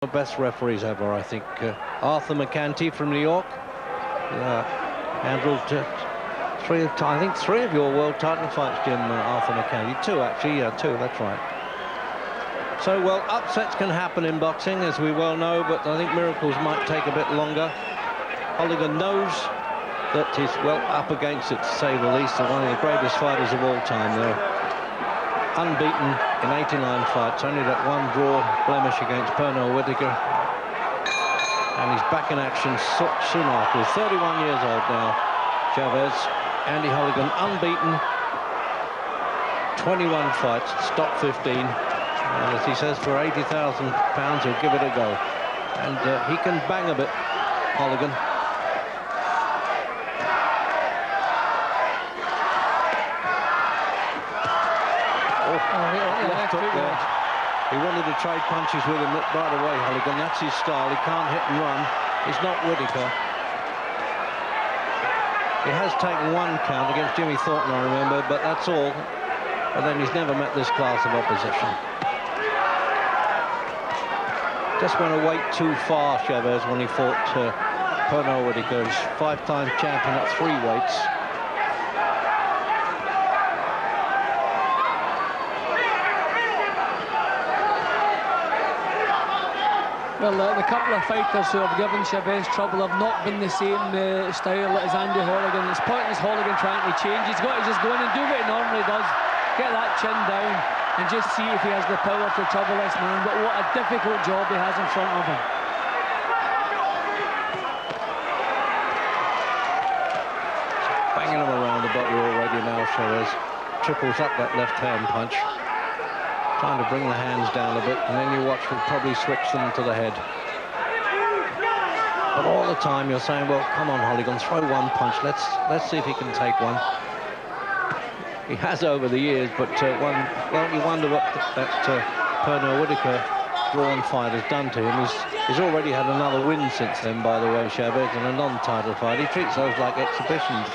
The best referees ever, I think. Arthur McCanty from New York handled three of your world title fights, Jim. Arthur McCanty, two actually, two. That's right. So, well, upsets can happen in boxing, as we well know, but I think miracles might take a bit longer. Holligan knows that he's well up against it, to say the least. One of the greatest fighters of all time, though. Unbeaten in 89 fights, only that one draw blemish against Pernell Whitaker. And he's back in action soon after. He's 31 years old now, Chavez. Andy Holligan, unbeaten, 21 fights, stopped 15. And as he says, for £80,000, he'll give it a go. And he can bang a bit, Holligan. He wanted to trade punches with him right away, Holligan. That's his style. He can't hit and run. He's not Whitaker. He has taken one count against Jimmy Thornton, I remember, but that's all. But then he's never met this class of opposition. Just went a weight too far, Chavez, when he fought Pernell Whitaker. He's five-time champion at 3 weights. Well, the couple of fighters who have given Chavez trouble have not been the same style as Andy Holligan. It's pointless Holligan trying to change. He's got to just go in and do what he normally does. Get that chin down and just see if he has the power to trouble this man. But what a difficult job he has in front of him. Banging him around the body already now, Chavez. Triples up that left-hand punch. Trying to bring the hands down a bit, and then you watch him probably switch them to the head. But all the time you're saying, well, come on, Holligan, throw one punch. Let's see if he can take one. He has over the years, but well, you wonder what that Pernell Whitaker drawn fight has done to him. He's already had another win since then, by the way, Chavez, in a non-title fight. He treats those like exhibitions.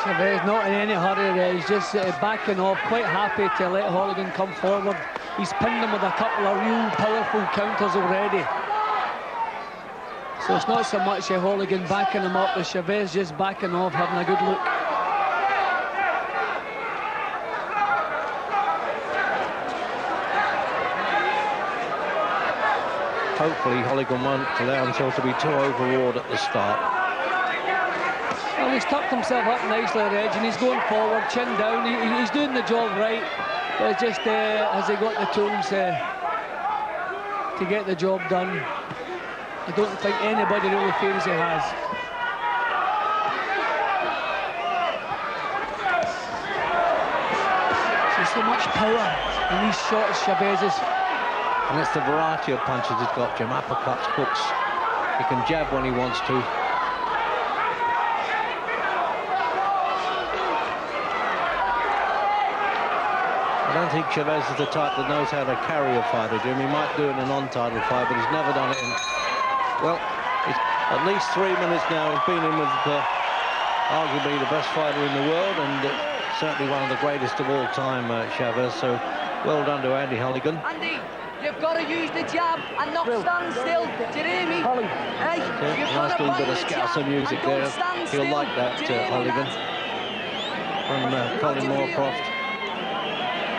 Chavez not in any hurry there. He's just backing off, quite happy to let Holligan come forward. He's pinned him with a couple of real powerful counters already. So it's not so much Holligan backing him up, as Chavez just backing off, having a good look. Hopefully Holligan won't allow himself to be too overawed at the start. Well, he's tucked himself up nicely at the edge and he's going forward, chin down. He's doing the job right, but it's just has he got the tools to get the job done? I don't think anybody really feels he has. There's so much power in these shots, Chavez's. And it's the variety of punches he's got, Jim. Uppercuts, hooks. He can jab when he wants to. I don't think Chavez is the type that knows how to carry a fighter, Jim. He might do it in a non-title fight, but he's never done it in... Well, it's at least 3 minutes now. He's been in with arguably the best fighter in the world, and certainly one of the greatest of all time, Chavez. So, well done to Andy Holligan. Andy, you've got to use the jab and not stand still. Do you hear me? Hey, you've got nice to little bit bang of the Scouser jab music and there. don't stand He'll still. like that, Do you hear me, Holligan. lads? From Colin Moorcroft.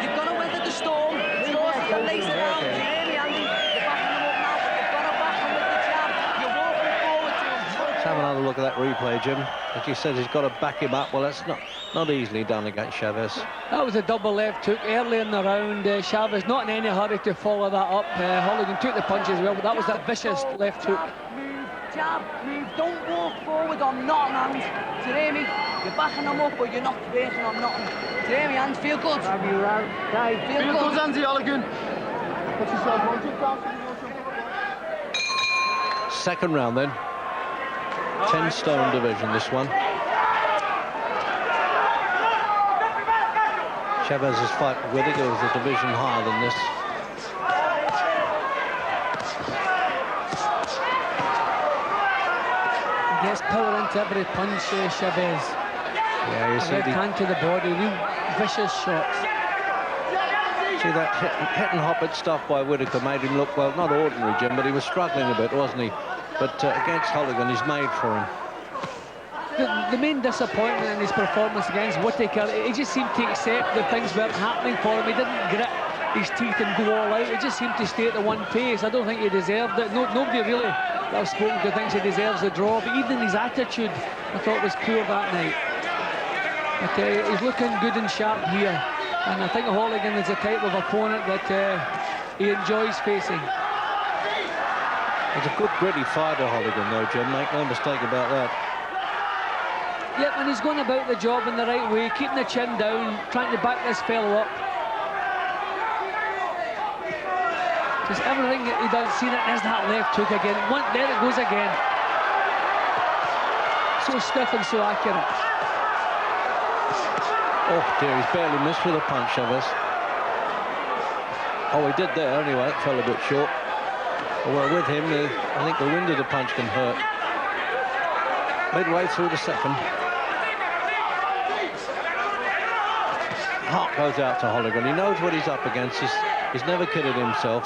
You've got to weather the storm. You're lace around. Do you hear me, Andy? You're backing him up now. You've got to back him with the jab. You're walking forward to him. Let's have another look at that replay, Jim. As you said, he's got to back him up. Well, that's not easily done against Chavez. That was a double left hook early in the round. Chavez not in any hurry to follow that up. Holligan took the punch as well, but that was a vicious left hook. Move, jab, move. Don't walk forward on nothing, hands. Do you hear me? You're backing them up, but you're not breaking on nothing. Do you hear me, hands? Feel good. Feel good, Andy Holligan. Second round then. 10 stone division, this one. Chavez's fight with Whitaker was a division higher than this. He gets power into every punch, Chavez. Yeah, you see Left hand to the body, real vicious shots. See that hit and hop at stuff by Whittaker made him look, well, not ordinary, Jim, but he was struggling a bit, wasn't he? But against Holligan, he's made for him. The main disappointment in his performance against Whittaker, he just seemed to accept that things weren't happening for him. He didn't grit his teeth and go all out. He just seemed to stay at the one pace. I don't think he deserved it. Nobody really that I've spoken to thinks he deserves the draw, but even his attitude, I thought, was poor that night. But he's looking good and sharp here, and I think Holligan is the type of opponent that he enjoys facing. He's a good gritty fighter, Holligan, though, Jim. Make no mistake about that. Yep, and he's going about the job in the right way, keeping the chin down, trying to back this fellow up. Just everything that he does, see that there's that left hook again. There it goes again. So stiff and so accurate. Oh dear, he's barely missed with a punch, Chavez. Oh, he did there anyway, it fell a bit short. Well, with him, I think the wind of the punch can hurt. Midway through the second. Heart goes out to Holligan. He knows what he's up against. He's never kidded himself.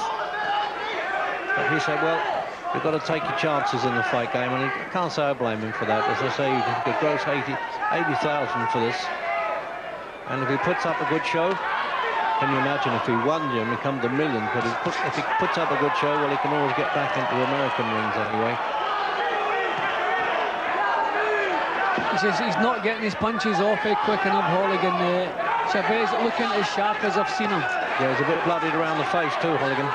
But he said, well, you've got to take your chances in the fight game, and I can't say I blame him for that. As I say, he could gross 80,000 for this. And if he puts up a good show, can you imagine if he won, Jim, he comes to $1 million. But if he puts up a good show, well, he can always get back into American rings anyway. He says he's not getting his punches off quick enough, Holligan. Chavez looking as sharp as I've seen him. Yeah, he's a bit bloodied around the face too, Holligan.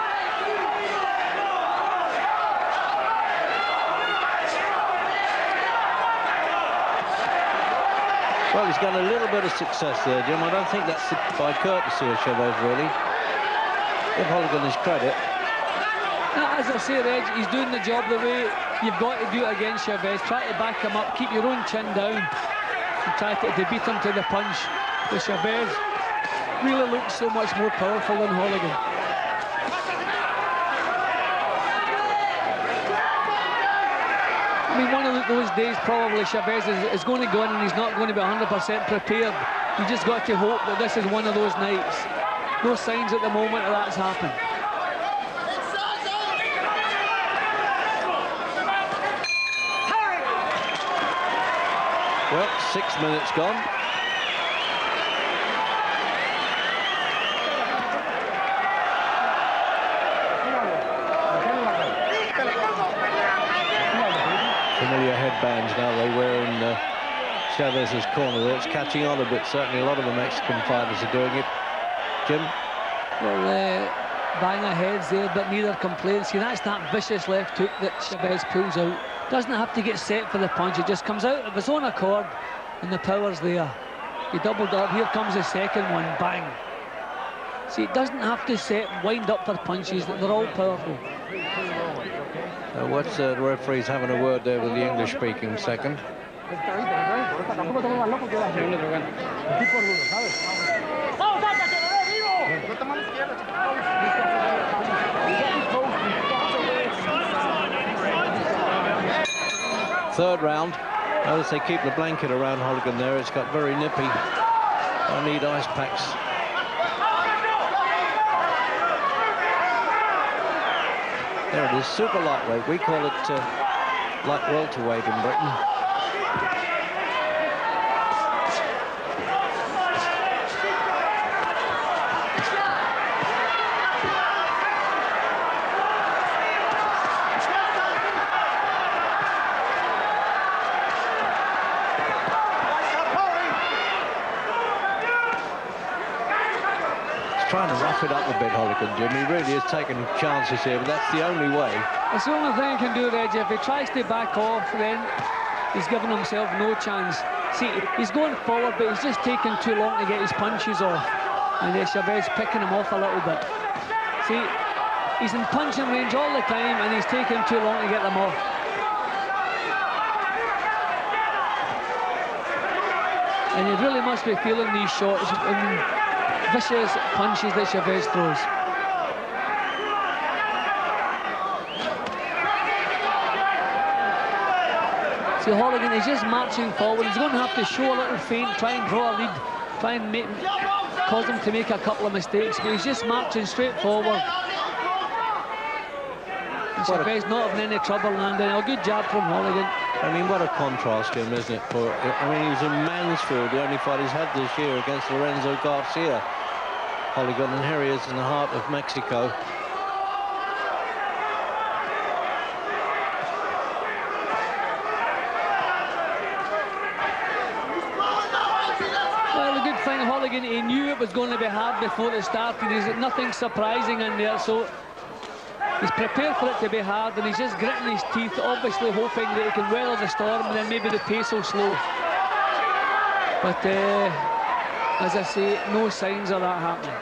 Well, he's got a little bit of success there, Jim. I don't think that's by courtesy of Chavez, really. Give Holligan his credit. Now, as I say, Reg, he's doing the job the way you've got to do it against Chavez. Try to back him up, keep your own chin down, and try to beat him to the punch. The Chavez really looks so much more powerful than Holligan. I mean, one of those days probably Chavez is going to go in and he's not going to be 100% prepared. You just got to hope that this is one of those nights. No signs at the moment that that's happened. Well, 6 minutes gone. Familiar headbands now they wear in Chavez's corner there. It's catching on a bit. Certainly a lot of the Mexican fighters are doing it. Jim? Well, banger heads there, but neither complains. See, that's that vicious left hook that Chavez pulls out. Doesn't have to get set for the punch. It just comes out of his own accord, and the power's there. He doubled up. Here comes the second one. Bang. See, it doesn't have to wind up for punches. They're all powerful. What's the referee's having a word there with the English-speaking second? Third round. Notice they keep the blanket around Holligan there. It's got very nippy. I need ice packs. There it is, super lightweight. We call it light welterweight in Britain. Trying to rough it up a bit, Holligan, Jim. He really is taking chances here, but that's the only way. It's the only thing he can do, Reggie. If he tries to back off, then he's giving himself no chance. See, he's going forward, but he's just taking too long to get his punches off. And Chavez picking him off a little bit. See, he's in punching range all the time, and he's taking too long to get them off. And he really must be feeling these shots. Vicious punches that Chavez throws. See, Holligan is just marching forward. He's going to have to show a little feint, try and draw a lead, try and cause him to make a couple of mistakes, but he's just marching straight forward. And Chavez not having any trouble landing. A good job from Holligan. I mean, what a contrast, Jim, isn't it? I mean, he was in Mansfield, the only fight he's had this year, against Lorenzo Garcia. Holligan, and here he is in the heart of Mexico. Well, the good thing, Holligan, he knew it was going to be hard before it started. There's nothing surprising in there, so he's prepared for it to be hard, and he's just gritting his teeth, obviously hoping that he can weather the storm, and then maybe the pace will slow. But as I say, no signs of that happening.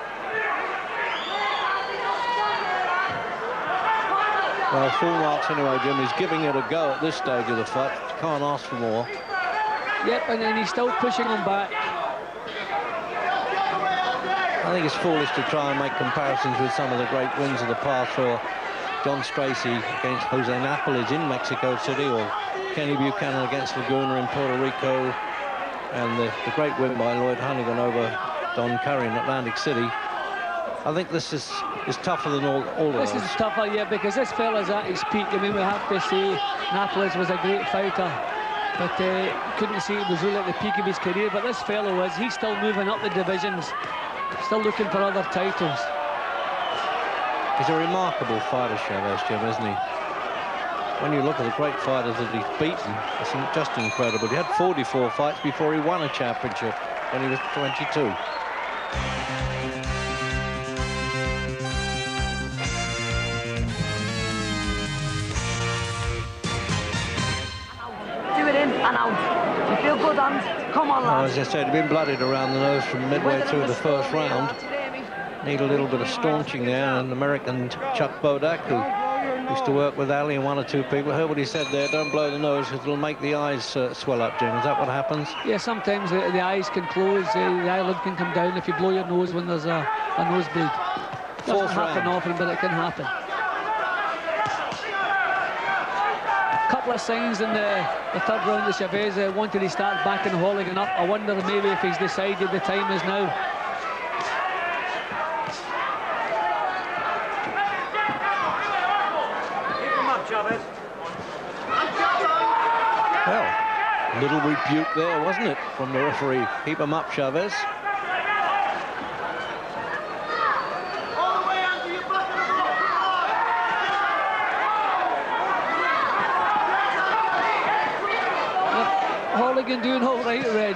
Well, full marks anyway, Jim. He's giving it a go at this stage of the fight. Can't ask for more. Yep, and then he's still pushing him back. I think it's foolish to try and make comparisons with some of the great wins of the past for John Stracey against Jose Napoles in Mexico City, or Kenny Buchanan against Laguna in Puerto Rico, and the great win by Lloyd Honeyghan over Don Curry in Atlantic City. I think this is tougher than all of those. This is tougher, yeah, because this fella's at his peak. I mean, we have to say Napoles was a great fighter, but couldn't say it was really at the peak of his career. But this fellow is, he's still moving up the divisions, still looking for other titles. He's a remarkable fighter, Chavez, Jim, isn't he? When you look at the great fighters that he's beaten, it's just incredible. He had 44 fights before he won a championship when he was 22. Do it in and out. You feel good, Hans? Come on, lads. As I said, he'd been bloodied around the nose from midway through the first round. Need a little bit of staunching there. And American Chuck Bodak, who used to work with Ali and one or two people, heard what he said there. Don't blow the nose, because it'll make the eyes swell up, Jim. Is that what happens? Yeah, sometimes the eyes can close, the eyelid can come down if you blow your nose when there's a nosebleed. Doesn't happen often, but it can happen. Couple of signs in the third round that Chavez wanted to start backing Holligan up. I wonder maybe if he's decided the time is now. Well, a little rebuke there, wasn't it, from the referee? Keep him up, Chavez. Holligan doing all right, Reg.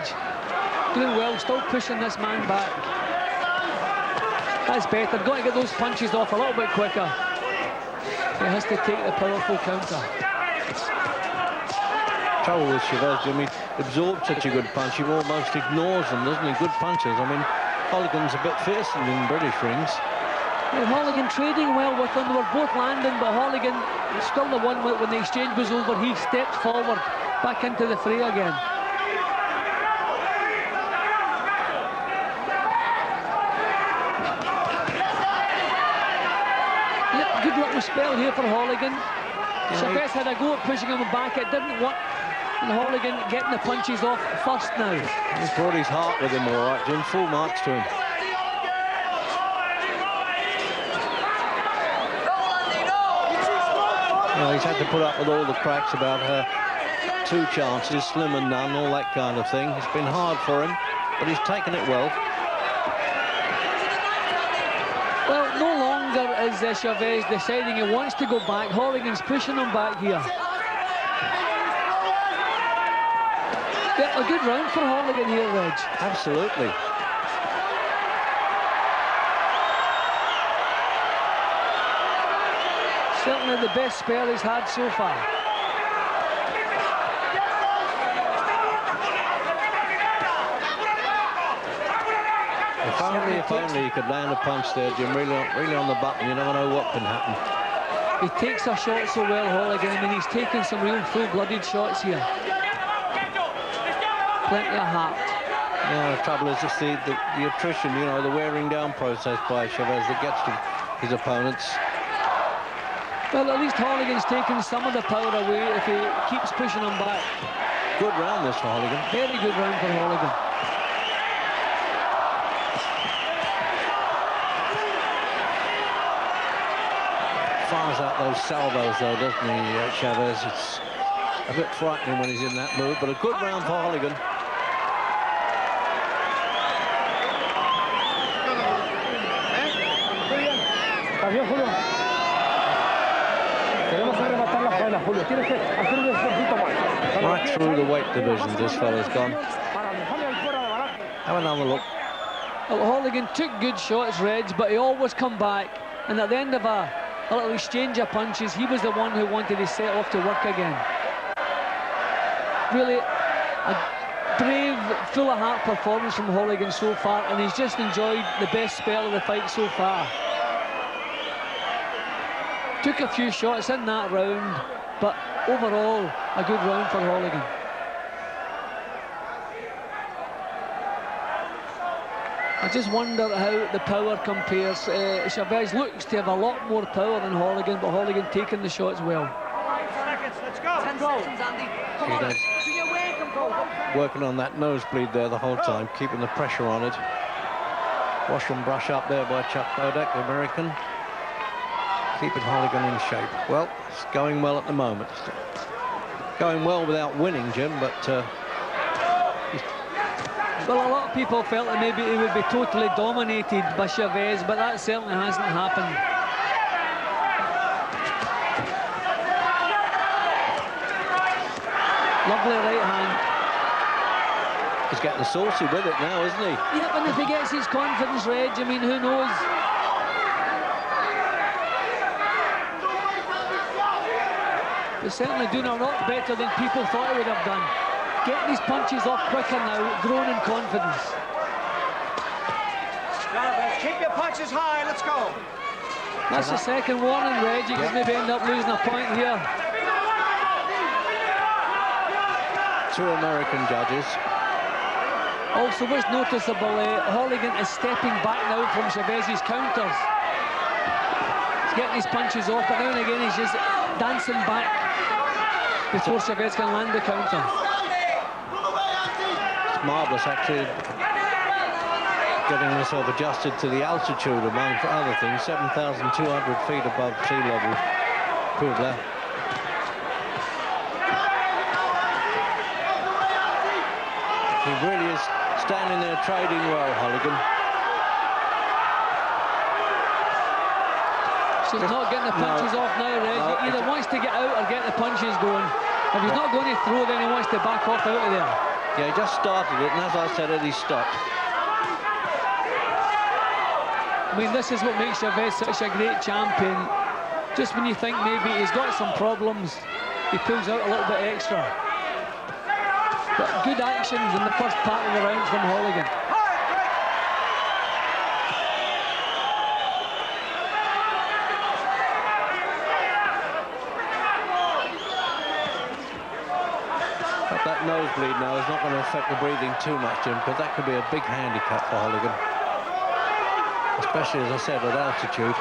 Doing well, still pushing this man back. That's better. Got to get those punches off a little bit quicker. He has to take the powerful counter. Trouble with Chavez, Jimmy, absorbs such a good punch, he almost ignores them, doesn't he? Good punches. I mean, Holligan's a bit fiercer in British rings. Well, Holligan trading well with them. They were both landing, but Holligan is still the one when the exchange was over. He stepped forward, back into the fray again. Yep, good little spell here for Holligan. Chavez had a go at pushing him back. It didn't work. And Holligan getting the punches off first now. He's brought his heart with him, all right, Jim. Full marks to him. You know, he's had to put up with all the cracks about her 2 chances, slim and none, all that kind of thing. It's been hard for him, but he's taken it well. Well, no longer is Chavez deciding he wants to go back. Holligan's pushing him back here. Yeah, a good round for Holligan here, Reg. Absolutely. Certainly the best spell he's had so far. If only he could land a punch there, Jim, really on the button. You never know what can happen. He takes a shot so well, Holligan. I mean, he's taking some real full-blooded shots here. Plenty of heart. Yeah, the trouble is just the attrition, you know, the wearing down process by Chavez that gets to his opponents. Well, at least Holligan's taking some of the power away if he keeps pushing him back. Good round this for Holligan. Very good round for Holligan. fires out those salvos, though, doesn't he, Chavez? It's a bit frightening when he's in that mood, but a good round for Holligan. Right through the weight divisions, this fella's gone. Have another look. Well, Holligan took good shots, Reg, but he always come back, and at the end of a little exchange of punches, he was the one who wanted to set off to work again. Really a brave, full of heart performance from Holligan so far, and he's just enjoyed the best spell of the fight so far. Took a few shots in that round, but overall a good round for Holligan. I just wonder how the power compares. Chavez looks to have a lot more power than Holligan, but Holligan taking the shots well. 5 seconds, let's go. 10 seconds, Andy. Come on, do your work and go. Working on that nosebleed there the whole time, keeping the pressure on it. Wash and brush up there by Chuck Bodek, the American. Keeping Holligan in shape. Well, it's going well at the moment. Going well without winning, Jim, but... Well, a lot of people felt that maybe he would be totally dominated by Chavez, but that certainly hasn't happened. Lovely right hand. He's getting saucy with it now, isn't he? Yeah, and if he gets his confidence, Reg, I mean, who knows? He's certainly doing a lot better than people thought he would have done. Getting these punches off quicker now, growing in confidence. Keep your punches high, let's go. That's the second warning, Reg. You could maybe end up losing a point here. 2 American judges. Also, what's noticeable, Holligan is stepping back now from Chavez's counters. He's getting his punches off, but now and again he's just dancing back before Chavez can land the counter. It's marvellous, actually, getting himself adjusted to the altitude, among other things, 7,200 feet above sea level. Pudler. He really is standing there trading well, Holligan. So he's not getting the punches off now, Reg. He either wants to get out or get the punches going. If he's not going to throw, then he wants to back off out of there. Yeah, he just started it, and as I said it, he stopped. I mean, this is what makes Chavez such a great champion. Just when you think maybe he's got some problems, he pulls out a little bit extra. But good actions in the first part of the round from Holligan. But that nosebleed now is not going to affect the breathing too much, Jim, because that could be a big handicap for Holligan. Especially, as I said, at altitude.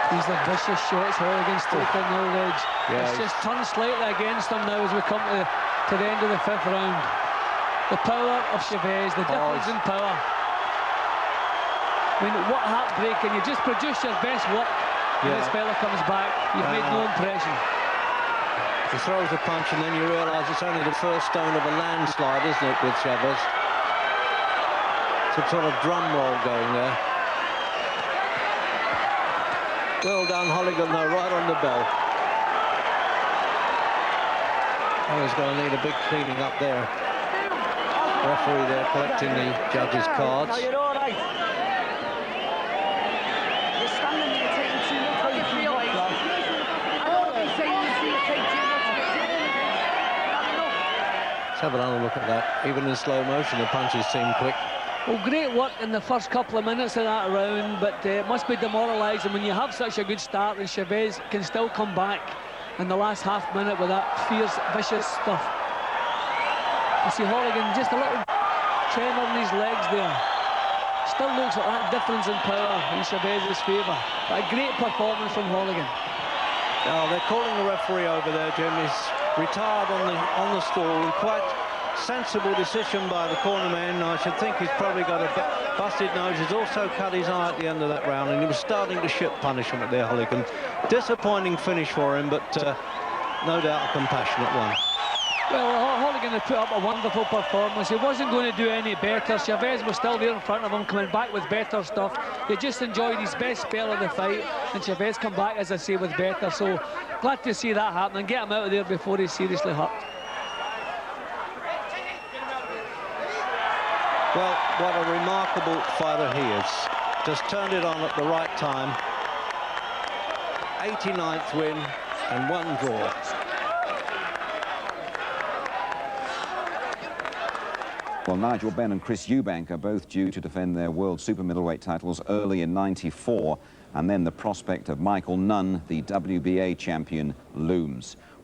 These are vicious shots Holligan's taking now, Reg. Yeah, it's just turned slightly against him now as we come to the end of the 5th round. The power of Chavez, the difference in power. I mean, what heartbreaking. You just produce your best work and this fella comes back. You've made no impression. He throws a punch and then you realise it's only the first stone of a landslide, isn't it, with Chavez? It's a sort of drum roll going there. Well done, Holligan, though, right on the bell. Oh, he's going to need a big cleaning up there. Referee there collecting the judges' cards. Now you're all right. You're standing there taking too much. How do you feel, mate? I don't want to say you see you take too much. Let's have another look at that. Even in slow motion, the punches seem quick. Well, great work in the first couple of minutes of that round, but it must be demoralising when you have such a good start and Chavez can still come back in the last half minute with that fierce, vicious stuff. You see Holligan just a little tremor in his legs there. Still looks like that difference in power in Chavez's favour. But a great performance from Holligan. Oh, they're calling the referee over there, Jim. He's retired on the stool. Quite sensible decision by the cornerman. I should think he's probably got a busted nose. He's also cut his eye at the end of that round, and he was starting to ship punishment there, Holligan. Disappointing finish for him, but no doubt a compassionate one. Well, Holligan had put up a wonderful performance. He wasn't going to do any better. Chavez was still there in front of him, coming back with better stuff. He just enjoyed his best spell of the fight, and Chavez come back, as I say, with better. So glad to see that happen and get him out of there before he's seriously hurt. Well, what a remarkable fighter he is. Just turned it on at the right time. 89th win and 1 draw. Well, Nigel Benn and Chris Eubank are both due to defend their world super middleweight titles early in '94, and then the prospect of Michael Nunn, the WBA champion, looms.